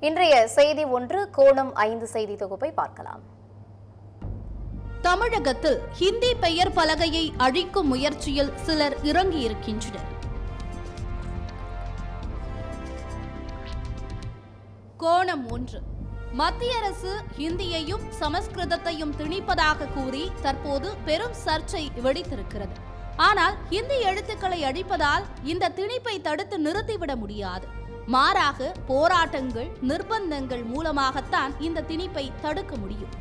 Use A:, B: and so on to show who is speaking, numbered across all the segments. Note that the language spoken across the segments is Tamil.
A: இன்றைய செய்தி ஒன்று கோணம் 5 செய்தி தொகுப்பை பார்க்கலாம்.
B: தமிழகத்தில் ஹிந்தி பெயர் பலகையை அழிக்கும் முயற்சியில் சிலர் இறங்கியிருக்கின்றனர். கோணம் 1. மத்திய அரசு ஹிந்தியையும் சமஸ்கிருதத்தையும் திணிப்பதாக கூறி தற்போது பெரும் சர்ச்சை வெடித்திருக்கிறது. ஆனால் ஹிந்தி எழுத்துக்களை அழிப்பதால் இந்த திணிப்பை தடுத்து நிறுத்திவிட முடியாது. மாறாக போராட்டங்கள், நிர்பந்தங்கள் மூலமாகத்தான் இந்த திணிப்பை தடுக்க முடியும்.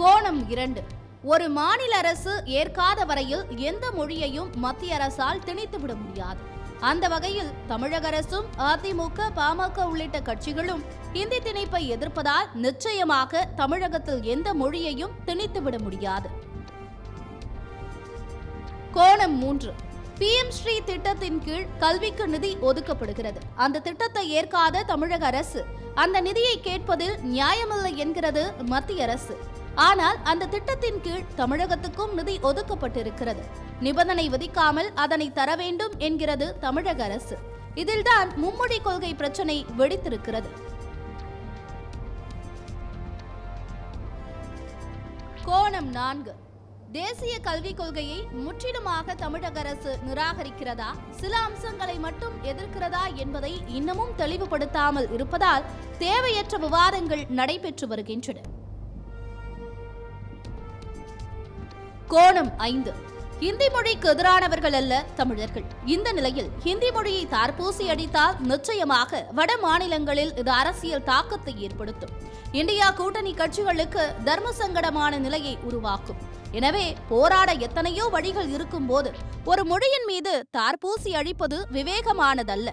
B: கோணம் 2. ஒரு மாநில அரசு ஏற்காத வரையில் எந்த மொழியையும் மத்திய அரசால் திணித்துவிட முடியாது. அந்த வகையில் தமிழக அரசும் அதிமுக, பாமக உள்ளிட்ட கட்சிகளும் இந்தி திணிப்பை எதிர்ப்பதால் நிச்சயமாக தமிழகத்தில் எந்த மொழியையும் திணித்துவிட முடியாது. கோணம் 3. PM ஸ்ரீ திட்டத்தின் கீழ் கல்விக்கு நிதி ஒதுக்கப்படுகிறது. அந்த திட்டத்தை ஏற்காத தமிழக அரசு அந்த நிதியை கேட்பதில் நியாயமில்லை என்கிறது மத்திய அரசு. ஆனால் அந்த திட்டத்தின் கீழ் தமிழகத்துக்கும் நிதி ஒதுக்கப்பட்டிருக்கிறது. நிபந்தனை விதிக்காமல் அதனை தர வேண்டும் என்கிறது தமிழக அரசு. இதில்தான் மும்மொழி கொள்கை பிரச்சனை வெடித்திருக்கிறது. கோணம் 4. தேசிய கல்விக் கொள்கையை முற்றிலுமாக தமிழக அரசு நிராகரிக்கிறதா, சில அம்சங்களை மட்டும் எதிர்க்கிறதா என்பதை இன்னமும் தெளிவுபடுத்தாமல் இருப்பதால் தேவையற்ற விவாதங்கள் நடைபெற்று வருகின்றன. கோணம் 5. ஹிந்தி மொழிக்கு எதிரானவர்கள் அல்ல தமிழர்கள். இந்த நிலையில் ஹிந்தி மொழியை தார்பூசி அடித்தால் நிச்சயமாக வட மாநிலங்களில் இது அரசியல் தாக்கத்தை ஏற்படுத்தும். இந்தியா கூட்டணி கட்சிகளுக்கு தர்ம சங்கடமான நிலையை உருவாக்கும். எனவே போராட எத்தனையோ வழிகள் இருக்கும் போது ஒரு மொழியின் மீது தார்பூசி அழிப்பது விவேகமானதல்ல.